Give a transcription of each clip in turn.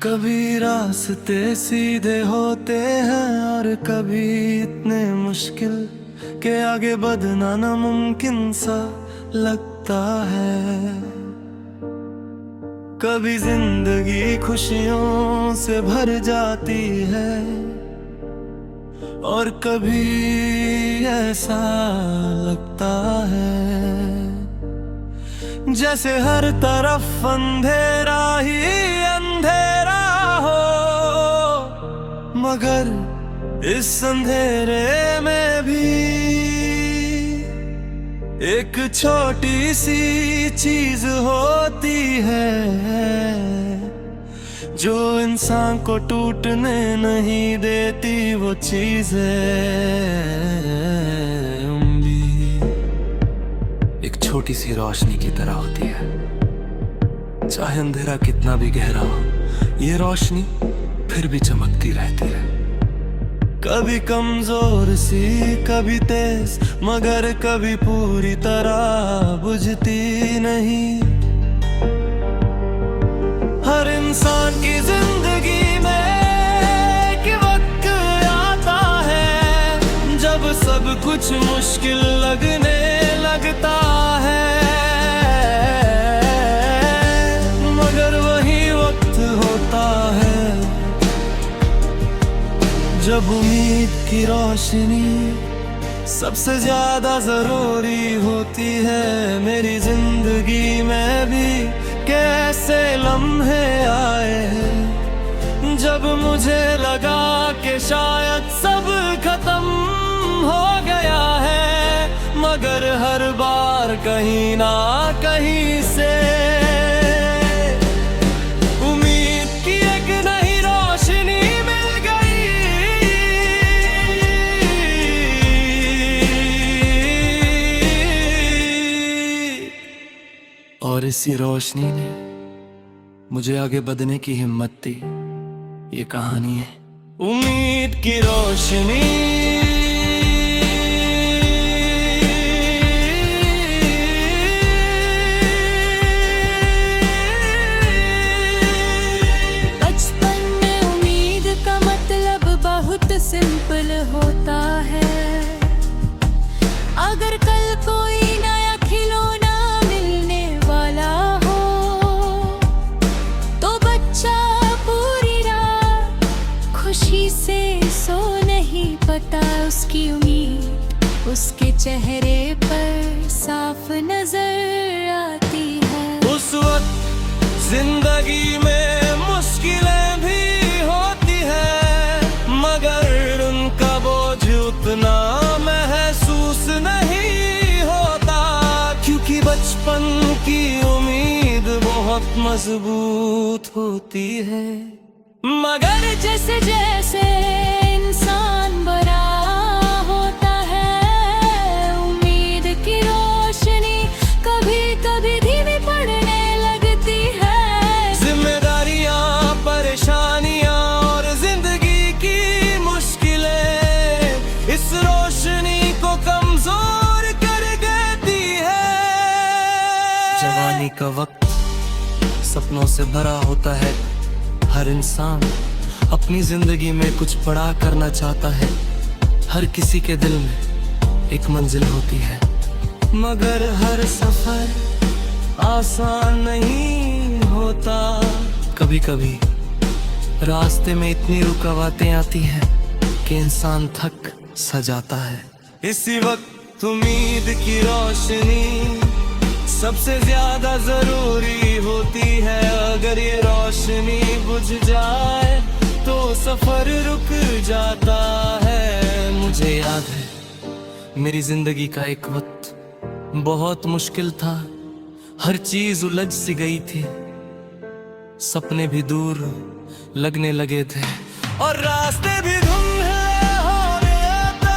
कभी रास्ते सीधे होते हैं और कभी इतने मुश्किल के आगे बढ़ना नामुमकिन सा लगता है। कभी जिंदगी खुशियों से भर जाती है और कभी ऐसा लगता है जैसे हर तरफ अंधेरा ही अंधेरा हो, मगर इस अंधेरे में भी एक छोटी सी चीज होती है जो इंसान को टूटने नहीं देती। वो चीज है उम्मीद। एक छोटी सी रोशनी की तरह होती है, चाहे अंधेरा कितना भी गहरा हो, ये रोशनी फिर भी चमकती रहती है। कभी कमजोर सी कभी तेज, मगर कभी पूरी तरह बुझती नहीं। हर इंसान की जिंदगी में एक वक्त आता है जब सब कुछ मुश्किल लगने लगता है, मगर वही वक्त होता है जब उम्मीद की रोशनी सबसे ज्यादा जरूरी होती है। मेरी जिंदगी में भी कैसे लम्हे आए जब मुझे लगा कि शायद सब खत्म हो गया है, मगर हर बार कहीं ना कहीं से उम्मीद की एक नई रोशनी मिल गई और इसी रोशनी ने मुझे आगे बढ़ने की हिम्मत दी। ये कहानी है उम्मीद की रोशनी। बचपन में उम्मीद का मतलब बहुत सिंपल होता है। अगर कल कोई नया खिलौना मिलने वाला हो तो बच्चा पूरी रात खुशी से सो नहीं पाता। उसकी उम्मीद उसके चेहरे पर साफ नजर आती है। उस वक्त जिंदगी में मुश्किलें भी होती है, मगर उनका बोझ उतना महसूस नहीं होता, क्योंकि बचपन की उम्मीद बहुत मजबूत होती है। मगर जैसे जैसे इंसान बड़ा होता है, उम्मीद की रोशनी कभी कभी धीमी पड़ने लगती है। जिम्मेदारियां, परेशानियां और जिंदगी की मुश्किलें इस रोशनी को कमजोर कर देती है। जवानी का वक्त सपनों से भरा होता है। हर इंसान अपनी जिंदगी में कुछ बड़ा करना चाहता है। हर किसी के दिल में एक मंजिल होती है, मगर हर सफर आसान नहीं होता। कभी कभी रास्ते में इतनी रुकावटें आती हैं कि इंसान थक सा जाता है। इसी वक्त उम्मीद की रोशनी सबसे ज्यादा जरूरी होती है। अगर ये रोशनी बुझ जाए तो सफर रुक जाता है। मुझे याद है मेरी जिंदगी का एक वक्त बहुत मुश्किल था। हर चीज उलझ सी गई थी, सपने भी दूर लगने लगे थे और रास्ते भी धुंधले हो गए थे।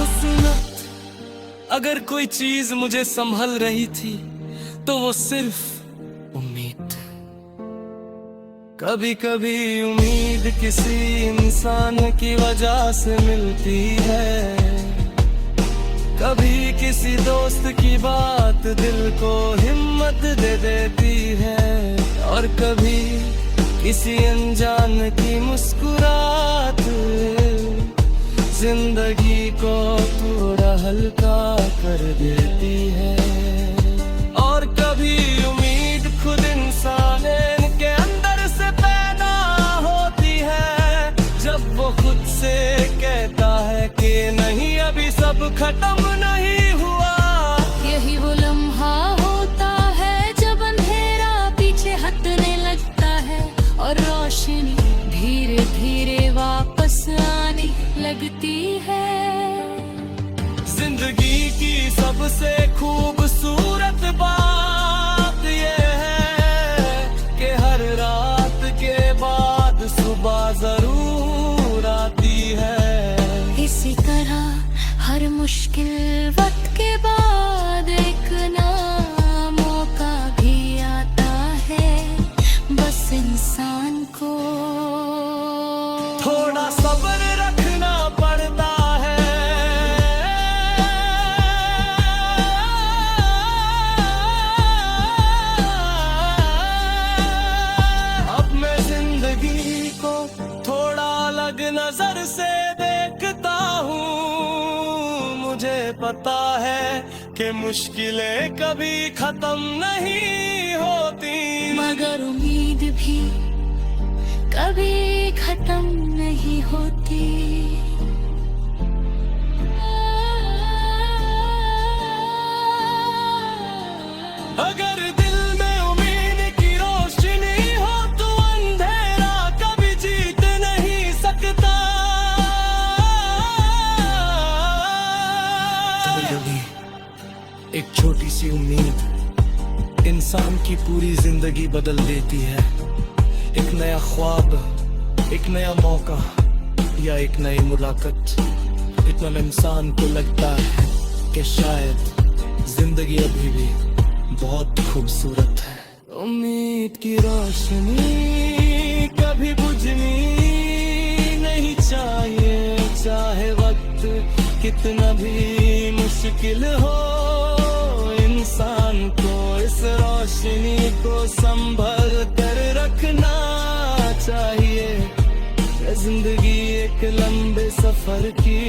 उस वक्त अगर कोई चीज मुझे संभल रही थी तो वो सिर्फ उम्मीद। कभी कभी उम्मीद किसी इंसान की वजह से मिलती है। कभी किसी दोस्त की बात दिल को हिम्मत दे देती है, और कभी किसी अनजान की मुस्कुराहट जिंदगी को थोड़ा हल्का कर देती है। और कभी उम्मीद खुद इंसान के अंदर से पैदा होती है, जब वो खुद से कहता है कि नहीं अभी सब खत्म नहीं हुआ। यही वो लम्हा होता है जब अंधेरा पीछे हटने लगता है और रोशनी धीरे धीरे वापस आने लगती है। जिंदगी की सबसे खूबसूरत बात ये है कि हर रात के बाद सुबह जरूर आती है। इसी तरह हर मुश्किल वक्त के बाद एक नया मौका भी आता है, बस इंसान को थोड़ा सब्र रखना पड़ता है। अब मैं जिंदगी को थोड़ा अलग नजर से देखता हूँ। मुझे पता है कि मुश्किलें कभी खत्म नहीं होती, मगर उम्मीद भी कभी खत्म नहीं होती। अगर दिल में उम्मीद की रोशनी हो तो अंधेरा कभी जीत नहीं सकता। एक छोटी सी उम्मीद इंसान की पूरी जिंदगी बदल देती है। एक नया ख्वाब, एक नया मौका या एक नई मुलाकात, इतना में इंसान को लगता है कि शायद जिंदगी अभी भी बहुत खूबसूरत है। उम्मीद की रोशनी कभी बुझनी नहीं चाहिए, चाहे वक्त कितना भी मुश्किल हो। इंसान को इस रोशनी को संभल कर रखना चाहिए। जिंदगी एक लंबे सफर की